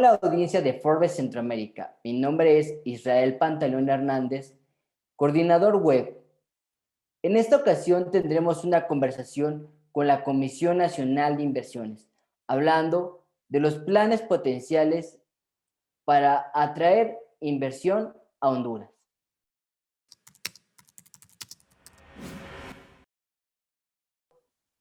Hola audiencia de Forbes Centroamérica, mi nombre es Israel Pantalón Hernández, coordinador web. En esta ocasión tendremos una conversación con la Comisión Nacional de Inversiones, hablando de los planes potenciales para atraer inversión a Honduras.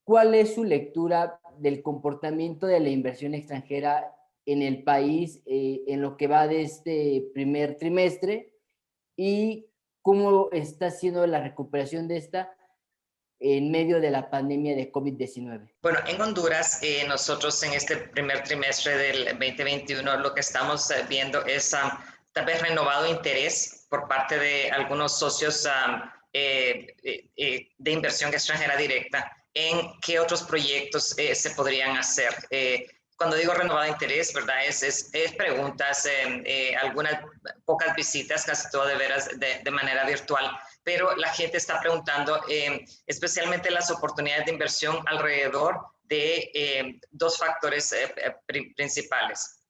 ¿Cuál es su lectura del comportamiento de la inversión extranjera en el país en lo que va de este primer trimestre y cómo está siendo la recuperación de esta en medio de la pandemia de COVID-19? Bueno, en Honduras, nosotros en este primer trimestre del 2021 lo que estamos viendo es tal vez renovado interés por parte de algunos socios de inversión extranjera directa en qué otros proyectos se podrían hacer. Cuando digo renovado interés, ¿verdad? Es preguntas, algunas pocas visitas, casi todo de veras de manera virtual, pero la gente está preguntando especialmente las oportunidades de inversión alrededor de dos factores principales.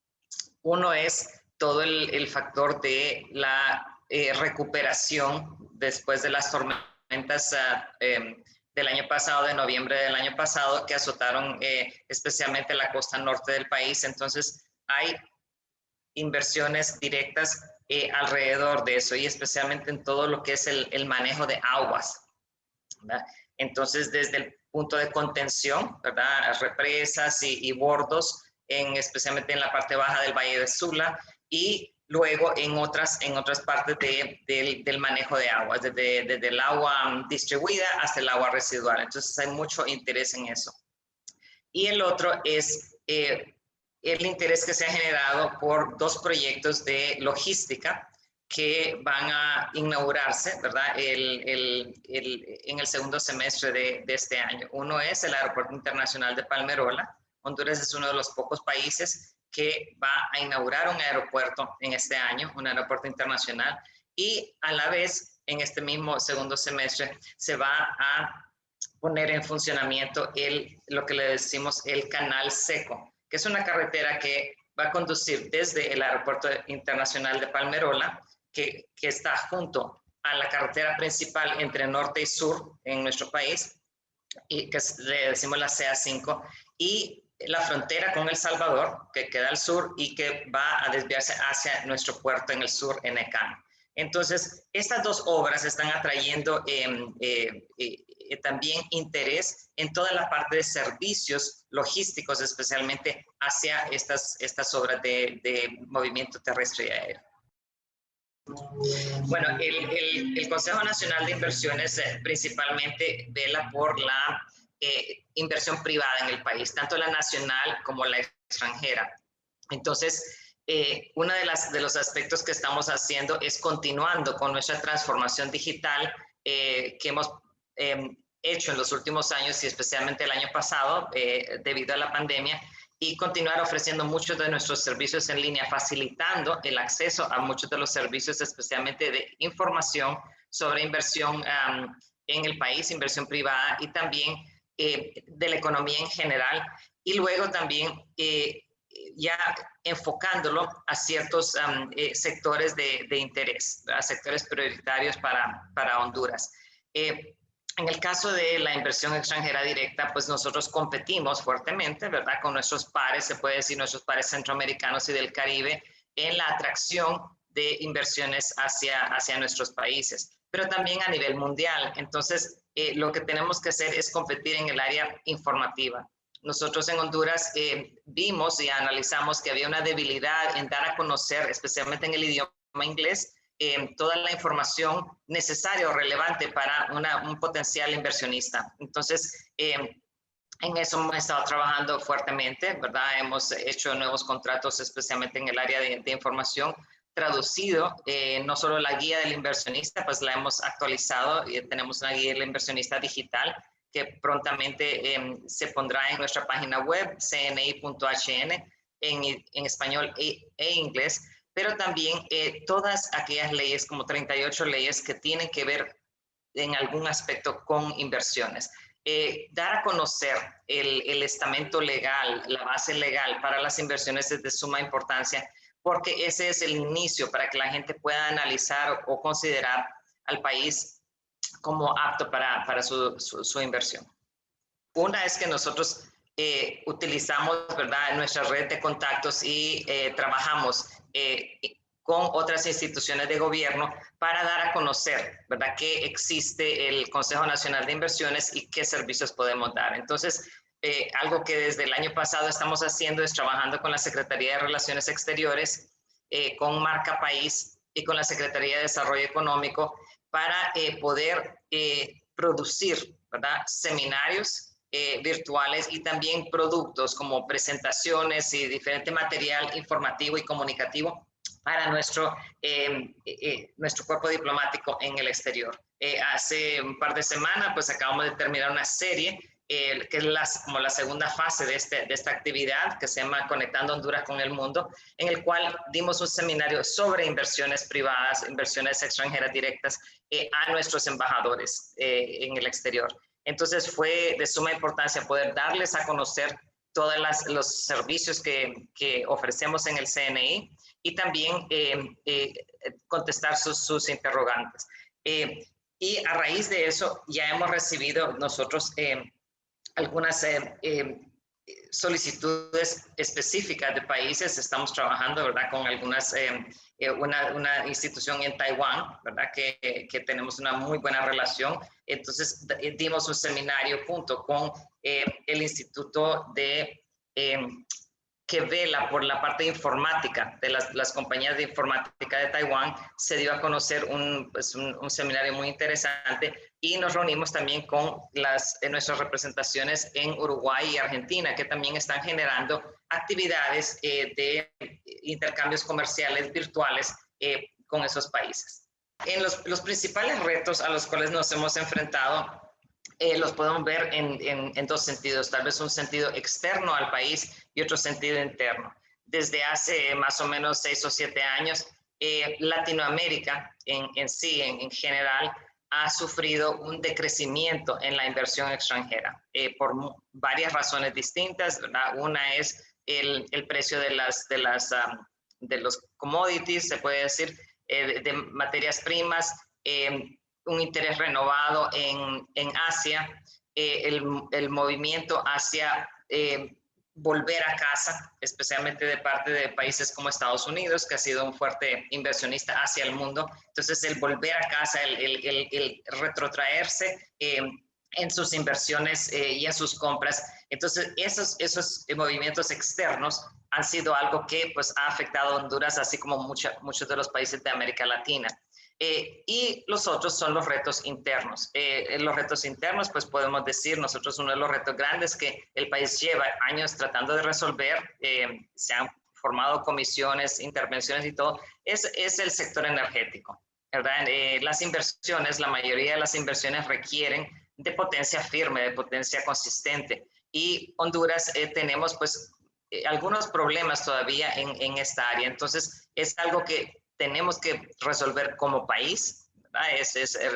Uno es todo el factor de la recuperación después de las tormentas del año pasado, de noviembre del año pasado, que azotaron especialmente la costa norte del país. Entonces, hay inversiones directas alrededor de eso y especialmente en todo lo que es el manejo de aguas, ¿verdad? Entonces, desde el punto de contención, ¿verdad? Represas y bordos, especialmente en la parte baja del Valle de Sula, y luego en otras partes del manejo de aguas, desde el agua distribuida hasta el agua residual. Entonces, hay mucho interés en eso. Y el otro es el interés que se ha generado por dos proyectos de logística que van a inaugurarse, ¿verdad? En el segundo semestre de este año. Uno es el Aeropuerto Internacional de Palmerola. Honduras es uno de los pocos países que va a inaugurar un aeropuerto en este año, un aeropuerto internacional, y a la vez, en este mismo segundo semestre, se va a poner en funcionamiento lo que le decimos el Canal Seco, que es una carretera que va a conducir desde el Aeropuerto Internacional de Palmerola, que está junto a la carretera principal entre norte y sur en nuestro país, y que le decimos la CA5, y la frontera con El Salvador, que queda al sur y que va a desviarse hacia nuestro puerto en el sur, en Ecán. Entonces, estas dos obras están atrayendo también interés en toda la parte de servicios logísticos, especialmente hacia estas obras de movimiento terrestre y aéreo. Bueno, el Consejo Nacional de Inversiones principalmente vela por la inversión privada en el país, tanto la nacional como la extranjera. Entonces, uno de los aspectos que estamos haciendo es continuando con nuestra transformación digital que hemos hecho en los últimos años y especialmente el año pasado debido a la pandemia, y continuar ofreciendo muchos de nuestros servicios en línea, facilitando el acceso a muchos de los servicios, especialmente de información sobre inversión en el país, inversión privada y también de la economía en general, y luego también ya enfocándolo a ciertos sectores de interés, a sectores prioritarios para Honduras. En el caso de la inversión extranjera directa, pues nosotros competimos fuertemente, ¿verdad? Con nuestros pares, se puede decir, nuestros pares centroamericanos y del Caribe, en la atracción de inversiones hacia nuestros países, pero también a nivel mundial. Entonces, lo que tenemos que hacer es competir en el área informativa. Nosotros en Honduras vimos y analizamos que había una debilidad en dar a conocer, especialmente en el idioma inglés, toda la información necesaria o relevante para un potencial inversionista. Entonces, en eso hemos estado trabajando fuertemente, ¿verdad? Hemos hecho nuevos contratos, especialmente en el área de información, traducido no solo la guía del inversionista, pues la hemos actualizado y tenemos una guía del inversionista digital que prontamente se pondrá en nuestra página web, cni.hn, en español e inglés, pero también todas aquellas leyes, como 38 leyes que tienen que ver en algún aspecto con inversiones. dar a conocer el estamento legal, la base legal para las inversiones es de suma importancia, porque ese es el inicio para que la gente pueda analizar o considerar al país como apto para su inversión. Una es que nosotros utilizamos, ¿verdad?, nuestra red de contactos y trabajamos con otras instituciones de gobierno para dar a conocer, ¿verdad?, que existe el Consejo Nacional de Inversiones y qué servicios podemos dar. Entonces, algo que desde el año pasado estamos haciendo es trabajando con la Secretaría de Relaciones Exteriores, con Marca País y con la Secretaría de Desarrollo Económico para poder producir, ¿verdad?, seminarios virtuales y también productos como presentaciones y diferente material informativo y comunicativo para nuestro cuerpo diplomático en el exterior. Hace un par de semanas pues acabamos de terminar una serie que es como la segunda fase de esta actividad que se llama Conectando Honduras con el Mundo, en el cual dimos un seminario sobre inversiones privadas, inversiones extranjeras directas a nuestros embajadores en el exterior. Entonces fue de suma importancia poder darles a conocer todos los servicios que ofrecemos en el CNI y también contestar sus interrogantes. Y a raíz de eso ya hemos recibido nosotros algunas solicitudes específicas de países. Estamos trabajando, ¿verdad?, con algunas, una institución en Taiwán, ¿verdad?, que tenemos una muy buena relación. Entonces dimos un seminario junto con el Instituto que vela por la parte informática de las compañías de informática de Taiwán. Se dio a conocer un seminario muy interesante y nos reunimos también con nuestras representaciones en Uruguay y Argentina, que también están generando actividades de intercambios comerciales virtuales con esos países. En los principales retos a los cuales nos hemos enfrentado los podemos ver en dos sentidos, tal vez un sentido externo al país y otro sentido interno. Desde hace más o menos 6 o 7 años, Latinoamérica en general ha sufrido un decrecimiento en la inversión extranjera por varias razones distintas, ¿verdad? Una es el precio de los commodities, se puede decir, de materias primas, un interés renovado en Asia, el movimiento hacia volver a casa, especialmente de parte de países como Estados Unidos, que ha sido un fuerte inversionista hacia el mundo. Entonces, el volver a casa, el retrotraerse en sus inversiones y en sus compras. Entonces, esos movimientos externos han sido algo que pues, ha afectado a Honduras, así como muchos de los países de América Latina. Y los otros son los retos internos. Los retos internos, pues podemos decir, nosotros uno de los retos grandes que el país lleva años tratando de resolver, se han formado comisiones, intervenciones y todo, es el sector energético, ¿verdad? Las inversiones, la mayoría de las inversiones requieren de potencia firme, de potencia consistente. Y Honduras tenemos pues algunos problemas todavía en esta área. Entonces, es algo que tenemos que resolver como país,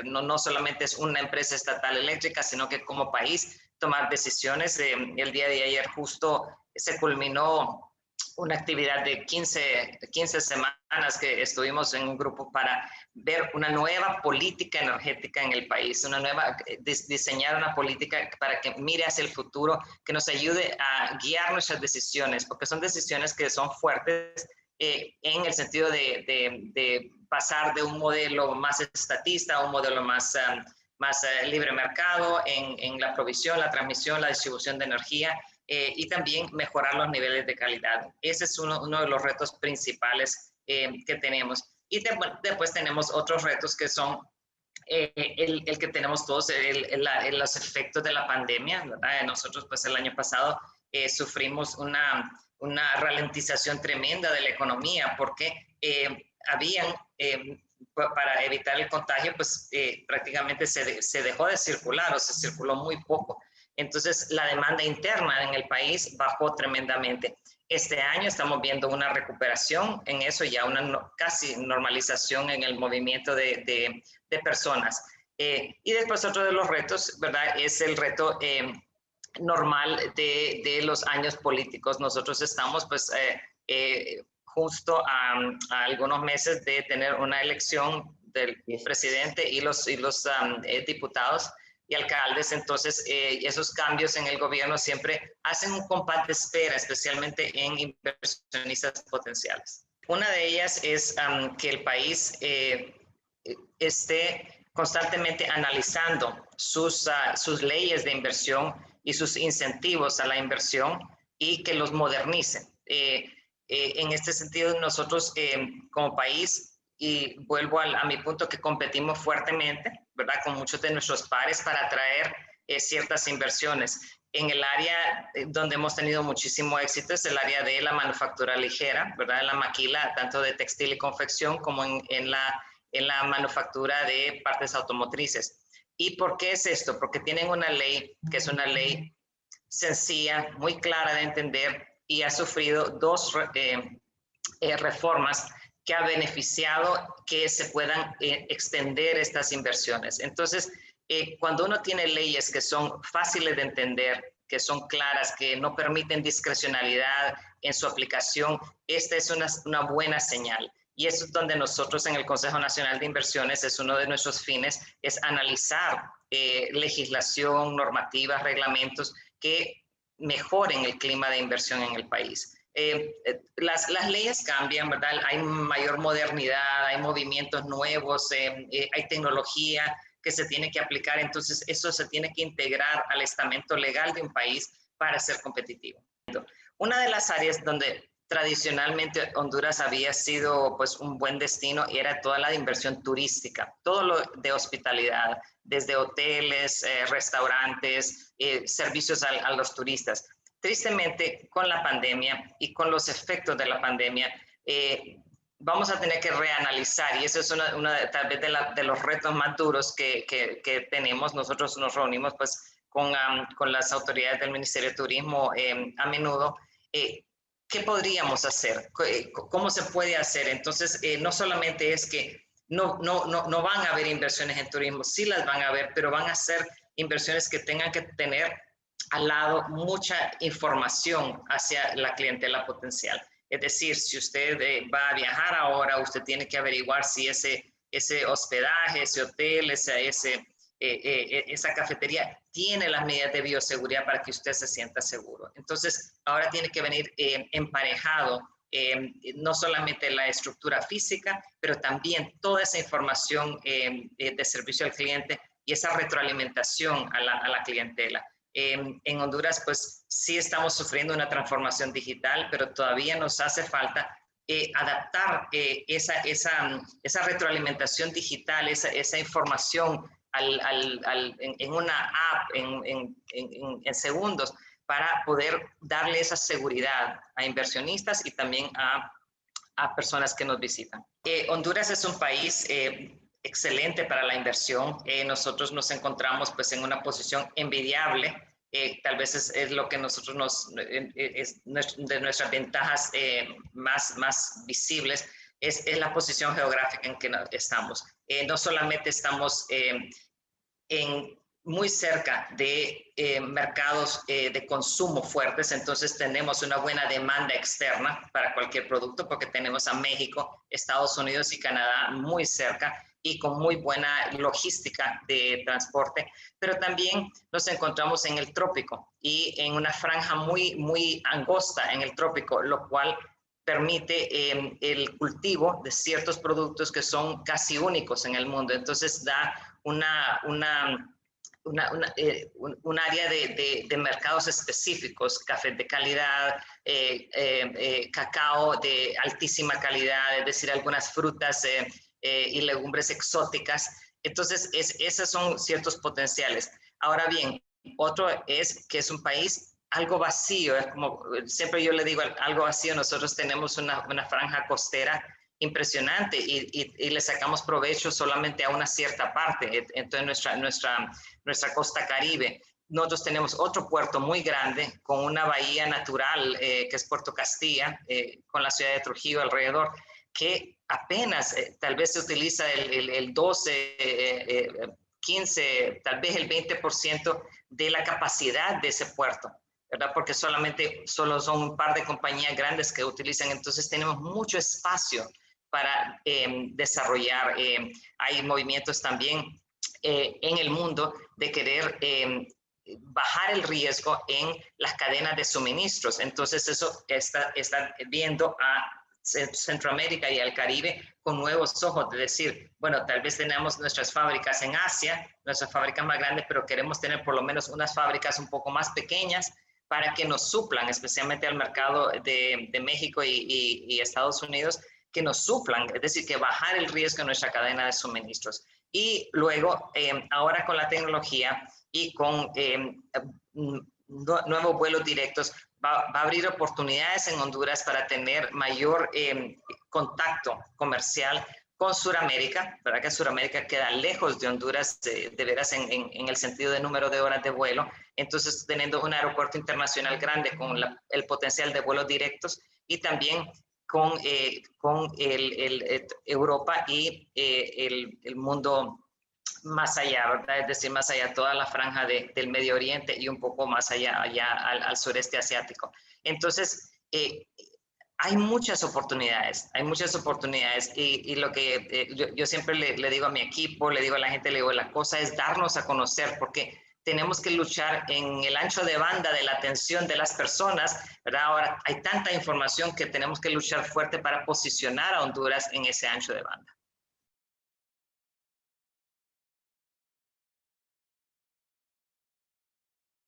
no solamente es una empresa estatal eléctrica, sino que como país tomar decisiones. El día de ayer justo se culminó una actividad de 15 semanas que estuvimos en un grupo para ver una nueva política energética en el país, diseñar una política para que mire hacia el futuro, que nos ayude a guiar nuestras decisiones, porque son decisiones que son fuertes, en el sentido de pasar de un modelo más estatista a un modelo más libre mercado en la provisión, la transmisión, la distribución de energía y también mejorar los niveles de calidad. Ese es uno de los retos principales que tenemos. Y después tenemos otros retos que son el que tenemos todos, los efectos de la pandemia, ¿verdad? Nosotros pues el año pasado sufrimos una ralentización tremenda de la economía porque para evitar el contagio, pues prácticamente se dejó de circular o se circuló muy poco. Entonces, la demanda interna en el país bajó tremendamente. Este año estamos viendo una recuperación en eso, ya una casi normalización en el movimiento de personas. Y después otro de los retos, ¿verdad? Es el reto normal de los años políticos. Nosotros estamos pues justo a algunos meses de tener una elección del presidente y los diputados y alcaldes. Entonces esos cambios en el gobierno siempre hacen un compás de espera, especialmente en inversionistas potenciales. Una de ellas es que el país esté constantemente analizando sus leyes de inversión y sus incentivos a la inversión y que los modernicen. En este sentido, nosotros como país, y vuelvo a mi punto, que competimos fuertemente, ¿verdad?, con muchos de nuestros pares para atraer ciertas inversiones. En el área donde hemos tenido muchísimo éxito es el área de la manufactura ligera, ¿verdad?, en la maquila, tanto de textil y confección como en la manufactura de partes automotrices. ¿Y por qué es esto? Porque tienen una ley que es una ley sencilla, muy clara de entender y ha sufrido dos reformas que ha beneficiado que se puedan extender estas inversiones. Entonces, cuando uno tiene leyes que son fáciles de entender, que son claras, que no permiten discrecionalidad en su aplicación, esta es una buena señal. Y eso es donde nosotros en el Consejo Nacional de Inversiones, es uno de nuestros fines, es analizar legislación, normativas, reglamentos que mejoren el clima de inversión en el país. Las leyes cambian, ¿verdad? Hay mayor modernidad, hay movimientos nuevos, hay tecnología que se tiene que aplicar, entonces eso se tiene que integrar al estamento legal de un país para ser competitivo. Una de las áreas donde tradicionalmente Honduras había sido pues un buen destino era toda la inversión turística, todo lo de hospitalidad, desde hoteles, restaurantes, servicios a los turistas. Tristemente, con la pandemia y con los efectos de la pandemia, vamos a tener que reanalizar, y eso es tal vez de los retos más duros que tenemos. Nosotros nos reunimos pues con las autoridades del Ministerio de Turismo a menudo. ¿Qué podríamos hacer? ¿Cómo se puede hacer? Entonces, no solamente es que no van a haber inversiones en turismo, sí las van a haber, pero van a ser inversiones que tengan que tener al lado mucha información hacia la clientela potencial. Es decir, si usted va a viajar ahora, usted tiene que averiguar si ese hospedaje, ese hotel, esa cafetería tiene las medidas de bioseguridad para que usted se sienta seguro. Entonces, ahora tiene que venir emparejado no solamente la estructura física, pero también toda esa información de servicio al cliente y esa retroalimentación a la clientela. En Honduras, pues sí estamos sufriendo una transformación digital, pero todavía nos hace falta adaptar esa retroalimentación digital, esa información en una app en segundos, para poder darle esa seguridad a inversionistas y también a personas que nos visitan. Honduras es un país excelente para la inversión. Nosotros nos encontramos pues en una posición envidiable. Tal vez es lo que nosotros es de nuestras ventajas más visibles, es la posición geográfica en que estamos. No solamente estamos muy cerca de mercados de consumo fuertes, entonces tenemos una buena demanda externa para cualquier producto, porque tenemos a México, Estados Unidos y Canadá muy cerca y con muy buena logística de transporte, pero también nos encontramos en el trópico y en una franja muy angosta en el trópico, lo cual permite el cultivo de ciertos productos que son casi únicos en el mundo. Entonces da un área de mercados específicos, café de calidad, cacao de altísima calidad, es decir, algunas frutas y legumbres exóticas. Entonces, esos son ciertos potenciales. Ahora bien, otro es que es un país algo vacío, es como siempre yo le digo, algo vacío. Nosotros tenemos una franja costera impresionante y le sacamos provecho solamente a una cierta parte. Entonces, nuestra costa caribe. Nosotros tenemos otro puerto muy grande con una bahía natural que es Puerto Castilla, con la ciudad de Trujillo alrededor, que apenas tal vez se utiliza el 12 15, tal vez el 20% de la capacidad de ese puerto, ¿verdad? Porque solo son un par de compañías grandes que utilizan, entonces tenemos mucho espacio para desarrollar. Hay movimientos también en el mundo de querer bajar el riesgo en las cadenas de suministros. Entonces eso está viendo a Centroamérica y al Caribe con nuevos ojos, de decir, bueno, tal vez tenemos nuestras fábricas en Asia, nuestras fábricas más grandes, pero queremos tener por lo menos unas fábricas un poco más pequeñas para que nos suplan, especialmente al mercado de México y Estados Unidos, que nos suplan, es decir, que bajar el riesgo en nuestra cadena de suministros. Y luego, ahora con la tecnología y con nuevos vuelos directos, va a abrir oportunidades en Honduras para tener mayor contacto comercial con Sudamérica, ¿verdad? Que Sudamérica queda lejos de Honduras, de veras en el sentido de número de horas de vuelo. Entonces, teniendo un aeropuerto internacional grande con el potencial de vuelos directos y también con Europa y el mundo más allá, ¿verdad? Es decir, más allá, toda la franja del Medio Oriente y un poco más allá al sureste asiático. Entonces, hay muchas oportunidades y lo que yo siempre le digo a mi equipo, le digo a la gente, le digo, la cosa es darnos a conocer, porque tenemos que luchar en el ancho de banda de la atención de las personas, ¿verdad? Ahora hay tanta información que tenemos que luchar fuerte para posicionar a Honduras en ese ancho de banda.